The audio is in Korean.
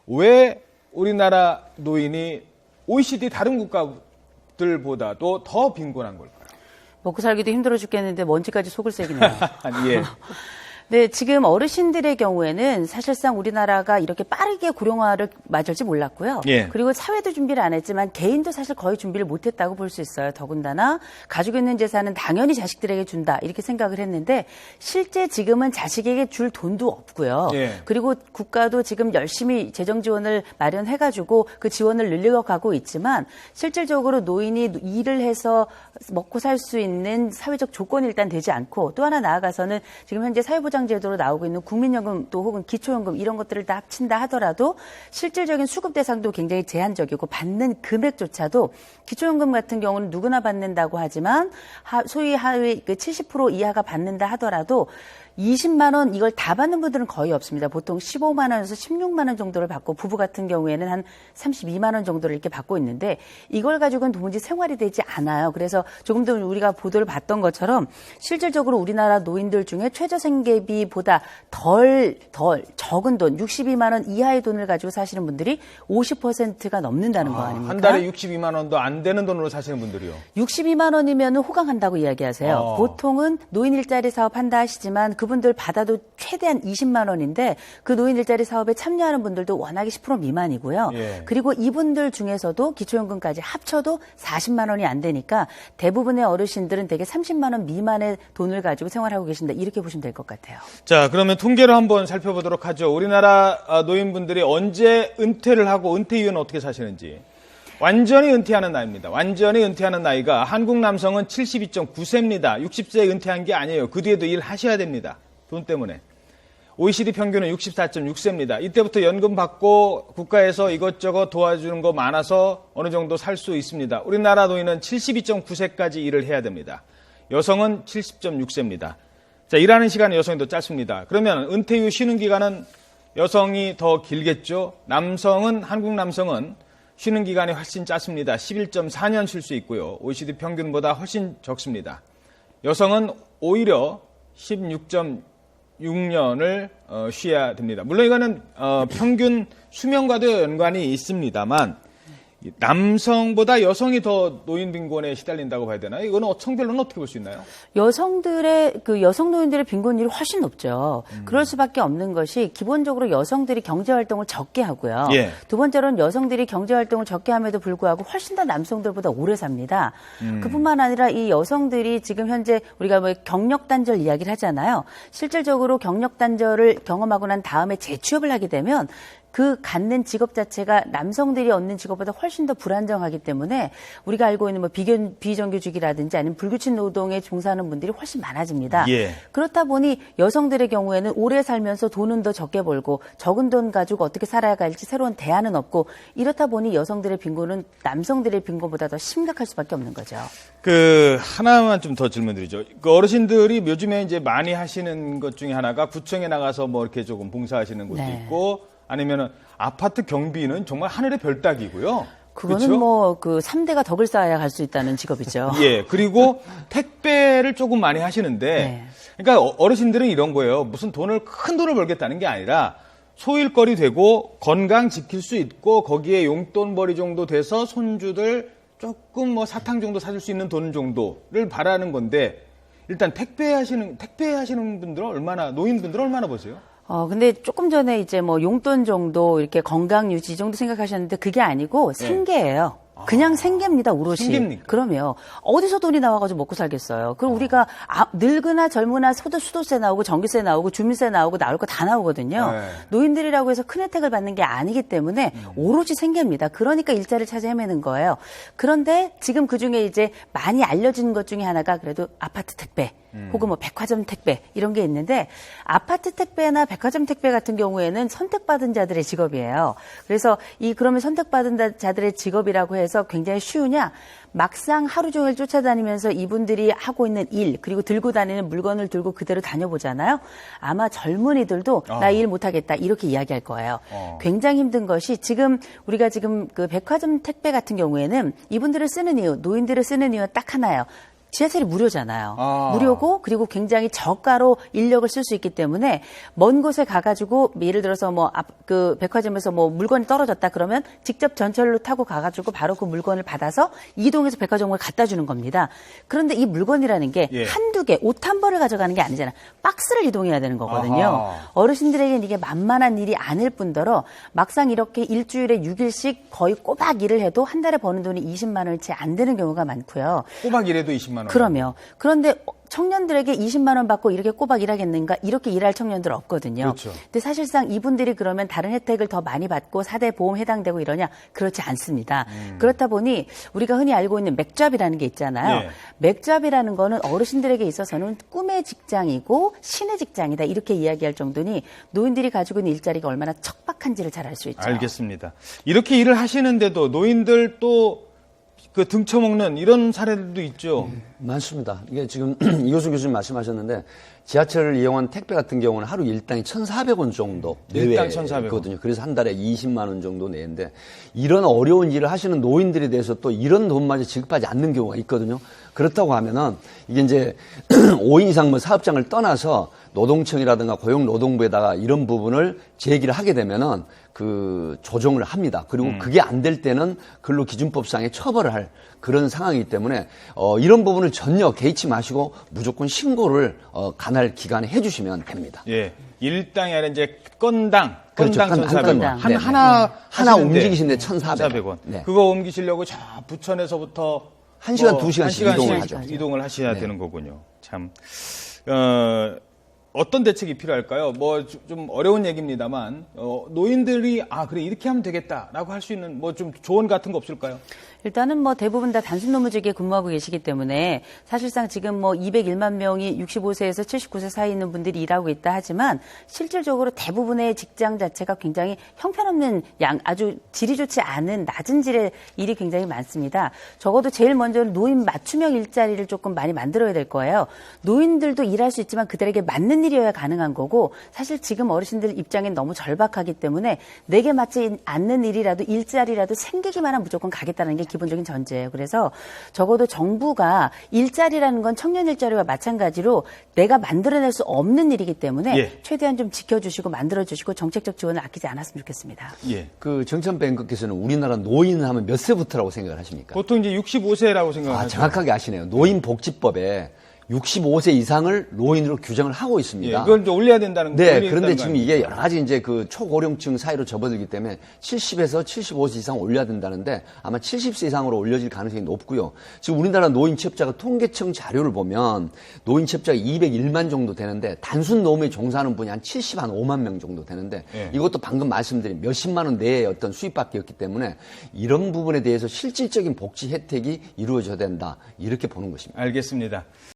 왜 우리나라 노인이 OECD 다른 국가들보다도 더 빈곤한 걸까요? 먹고 살기도 힘들어 죽겠는데 먼지까지 속을 새기네요. 예. 네, 지금 어르신들의 경우에는 사실상 우리나라가 이렇게 빠르게 고령화를 맞을지 몰랐고요. 예. 그리고 사회도 준비를 안 했지만 개인도 사실 거의 준비를 못했다고 볼 수 있어요. 더군다나 가지고 있는 재산은 당연히 자식들에게 준다 이렇게 생각을 했는데 실제 지금은 자식에게 줄 돈도 없고요. 예. 그리고 국가도 지금 열심히 재정 지원을 마련해가지고 그 지원을 늘려가고 있지만 실질적으로 노인이 일을 해서 먹고 살 수 있는 사회적 조건이 일단 되지 않고 또 하나 나아가서는 지금 현재 사회보장제도로 나오고 있는 국민연금 또 혹은 기초연금 이런 것들을 다 합친다 하더라도 실질적인 수급 대상도 굉장히 제한적이고 받는 금액조차도 기초연금 같은 경우는 누구나 받는다고 하지만 소위 하위 70% 이하가 받는다 하더라도 20만 원 이걸 다 받는 분들은 거의 없습니다. 보통 15만 원에서 16만 원 정도를 받고 부부 같은 경우에는 한 32만 원 정도를 이렇게 받고 있는데 이걸 가지고는 도무지 생활이 되지 않아요. 그래서 조금 더 우리가 보도를 봤던 것처럼 실질적으로 우리나라 노인들 중에 최저생계비보다 덜 적은 돈 62만 원 이하의 돈을 가지고 사시는 분들이 50%가 넘는다는 거 아닙니까? 한 달에 62만 원도 안 되는 돈으로 사시는 분들이요. 62만 원이면 호강한다고 이야기하세요. 보통은 노인 일자리 사업 한다 하시지만 그분들 받아도 최대한 20만 원인데 그 노인 일자리 사업에 참여하는 분들도 워낙에 10% 미만이고요. 예. 그리고 이분들 중에서도 기초연금까지 합쳐도 40만 원이 안 되니까 대부분의 어르신들은 대개 30만 원 미만의 돈을 가지고 생활하고 계신다. 이렇게 보시면 될 것 같아요. 자, 그러면 통계를 한번 살펴보도록 하죠. 우리나라 노인분들이 언제 은퇴를 하고 은퇴 이후에는 어떻게 사시는지. 완전히 은퇴하는 나이입니다. 완전히 은퇴하는 나이가 한국 남성은 72.9세입니다. 60세에 은퇴한 게 아니에요. 그 뒤에도 일하셔야 됩니다. 돈 때문에. OECD 평균은 64.6세입니다. 이때부터 연금 받고 국가에서 이것저것 도와주는 거 많아서 어느 정도 살 수 있습니다. 우리나라 노인은 72.9세까지 일을 해야 됩니다. 여성은 70.6세입니다. 자, 일하는 시간은 여성이 더 짧습니다. 그러면 은퇴 이후 쉬는 기간은 여성이 더 길겠죠. 한국 남성은 쉬는 기간이 훨씬 짧습니다. 11.4년 쉴 수 있고요. OECD 평균보다 훨씬 적습니다. 여성은 오히려 16.6년을 쉬어야 됩니다. 물론 이거는 평균 수명과도 연관이 있습니다만 남성보다 여성이 더 노인 빈곤에 시달린다고 봐야 되나요? 이거는 성별로는 어떻게 볼 수 있나요? 여성 노인들의 빈곤율이 훨씬 높죠. 그럴 수밖에 없는 것이 기본적으로 여성들이 경제 활동을 적게 하고요. 예. 두 번째로는 여성들이 경제 활동을 적게 함에도 불구하고 훨씬 더 남성들보다 오래 삽니다. 그뿐만 아니라 이 여성들이 지금 현재 우리가 경력 단절 이야기를 하잖아요. 실질적으로 경력 단절을 경험하고 난 다음에 재취업을 하게 되면 그 갖는 직업 자체가 남성들이 얻는 직업보다 훨씬 더 불안정하기 때문에 우리가 알고 있는 비정규직이라든지 아니면 불규칙 노동에 종사하는 분들이 훨씬 많아집니다. 예. 그렇다 보니 여성들의 경우에는 오래 살면서 돈은 더 적게 벌고 적은 돈 가지고 어떻게 살아야 할지 새로운 대안은 없고 이렇다 보니 여성들의 빈곤은 남성들의 빈곤보다 더 심각할 수밖에 없는 거죠. 하나만 좀 더 질문드리죠. 어르신들이 요즘에 이제 많이 하시는 것 중에 하나가 구청에 나가서 이렇게 조금 봉사하시는 곳도 네. 있고 아니면은 아파트 경비는 정말 하늘의 별 따기고요. 그거는 그렇죠? 3대가 덕을 쌓아야 갈 수 있다는 직업이죠. 예. 그리고 택배를 조금 많이 하시는데 네. 그러니까 어르신들은 이런 거예요. 무슨 큰 돈을 벌겠다는 게 아니라 소일거리 되고 건강 지킬 수 있고 거기에 용돈벌이 정도 돼서 손주들 조금 사탕 정도 사줄 수 있는 돈 정도를 바라는 건데 일단 택배 하시는 노인분들은 얼마나 버세요? 근데 조금 전에 이제 용돈 정도 이렇게 건강 유지 정도 생각하셨는데 그게 아니고 생계예요. 그냥 생계입니다, 오롯이. 생계입니까? 그럼요. 어디서 돈이 나와가지고 먹고 살겠어요. 그럼 우리가 늙으나 젊으나 수도세 나오고 전기세 나오고 주민세 나오고 나올 거 다 나오거든요. 네. 노인들이라고 해서 큰 혜택을 받는 게 아니기 때문에 오롯이 생계입니다. 그러니까 일자리를 찾아 헤매는 거예요. 그런데 지금 그중에 이제 많이 알려진 것 중에 하나가 그래도 아파트 택배. 혹은 백화점 택배 이런 게 있는데 아파트 택배나 백화점 택배 같은 경우에는 선택받은 자들의 직업이에요. 그래서 그러면 선택받은 자들의 직업이라고 해서 굉장히 쉬우냐? 막상 하루 종일 쫓아다니면서 이분들이 하고 있는 일 그리고 들고 다니는 물건을 들고 그대로 다녀보잖아요. 아마 젊은이들도 나 일 못하겠다 이렇게 이야기할 거예요. 굉장히 힘든 것이 우리가 지금 그 백화점 택배 같은 경우에는 이분들을 쓰는 이유, 노인들을 쓰는 이유는 딱 하나예요. 지하철이 무료잖아요. 아. 무료고 그리고 굉장히 저가로 인력을 쓸 수 있기 때문에 먼 곳에 가가지고 예를 들어서 뭐 그 백화점에서 뭐 물건이 떨어졌다 그러면 직접 전철로 타고 가가지고 바로 그 물건을 받아서 이동해서 백화점을 갖다 주는 겁니다. 그런데 이 물건이라는 게 예. 한두 개, 옷 한 벌을 가져가는 게 아니잖아요. 박스를 이동해야 되는 거거든요. 아하. 어르신들에게는 이게 만만한 일이 아닐 뿐더러 막상 이렇게 일주일에 6일씩 거의 꼬박 일을 해도 한 달에 버는 돈이 20만 원이 채 안 되는 경우가 많고요. 꼬박 일해도 20만 원. 그런데 청년들에게 20만 원 받고 이렇게 꼬박 일하겠는가? 이렇게 일할 청년들 없거든요. 그렇죠. 근데 사실상 이분들이 그러면 다른 혜택을 더 많이 받고 4대 보험 해당되고 이러냐? 그렇지 않습니다. 그렇다 보니 우리가 흔히 알고 있는 맥잡이라는 게 있잖아요. 예. 맥잡이라는 거는 어르신들에게 있어서는 꿈의 직장이고 신의 직장이다. 이렇게 이야기할 정도니 노인들이 가지고 있는 일자리가 얼마나 척박한지를 잘 알 수 있죠. 알겠습니다. 이렇게 일을 하시는데도 노인들 또 그 등쳐먹는 이런 사례들도 있죠. 많습니다. 이게 지금 이효수 교수님 말씀하셨는데 지하철을 이용한 택배 같은 경우는 하루 일당이 1,400원 정도 일당 1,400원. 내외거든요. 그래서 한 달에 20만 원 정도 내는데 이런 어려운 일을 하시는 노인들에 대해서 또 이런 돈마저 지급하지 않는 경우가 있거든요. 그렇다고 하면은 이게 이제 5인 이상 뭐 사업장을 떠나서 노동청이라든가 고용노동부에다가 이런 부분을 제기를 하게 되면은 그 조정을 합니다. 그리고 그게 안 될 때는 근로기준법상의 처벌을 할 그런 상황이기 때문에 이런 부분을 전혀 개의치 마시고 무조건 신고를 관할 기관에 해주시면 됩니다. 예. 일당이 아니라 이제 건당 그렇죠. 1,400원. 네. 하나 움직이시는데 1,400원. 네. 그거 옮기시려고 저 부천에서부터 1시간, 2시간씩 이동을 시간씩 하죠. 이동을 하셔야 네. 되는 거군요. 참. 어떤 대책이 필요할까요? 뭐 좀 어려운 얘기입니다만 노인들이 그래 이렇게 하면 되겠다라고 할 수 있는 뭐 좀 조언 같은 거 없을까요? 일단은 뭐 대부분 다 단순 노무직에 근무하고 계시기 때문에 사실상 지금 뭐 201만 명이 65세에서 79세 사이에 있는 분들이 일하고 있다 하지만 실질적으로 대부분의 직장 자체가 굉장히 형편없는 아주 질이 좋지 않은 낮은 질의 일이 굉장히 많습니다. 적어도 제일 먼저는 노인 맞춤형 일자리를 조금 많이 만들어야 될 거예요. 노인들도 일할 수 있지만 그들에게 맞는 일이어야 가능한 거고 사실 지금 어르신들 입장엔 너무 절박하기 때문에 내게 맞지 않는 일이라도 일자리라도 생기기만 하면 무조건 가겠다는 게 기본적인 전제예요. 그래서 적어도 정부가 일자리라는 건 청년 일자리와 마찬가지로 내가 만들어낼 수 없는 일이기 때문에 예. 최대한 좀 지켜주시고 만들어주시고 정책적 지원을 아끼지 않았으면 좋겠습니다. 예. 그 정천뱅크께서는 우리나라 노인 하면 몇 세부터라고 생각을 하십니까? 보통 이제 65세라고 생각하죠. 정확하게 아시네요. 노인복지법에 65세 이상을 노인으로 규정을 하고 예, 있습니다. 그걸 이제 올려야 된다는 네, 올리겠다는 그런데 거 지금 아닙니까? 이게 여러 가지 이제 그 초고령층 사이로 접어들기 때문에 70에서 75세 이상 올려야 된다는데 아마 70세 이상으로 올려질 가능성이 높고요. 지금 우리나라 노인 취업자가 통계청 자료를 보면 노인 취업자가 201만 정도 되는데 단순 노무에 종사하는 분이 한 5만 명 정도 되는데 예. 이것도 방금 말씀드린 몇십만 원 내의 어떤 수입밖에 없기 때문에 이런 부분에 대해서 실질적인 복지 혜택이 이루어져야 된다. 이렇게 보는 것입니다. 알겠습니다.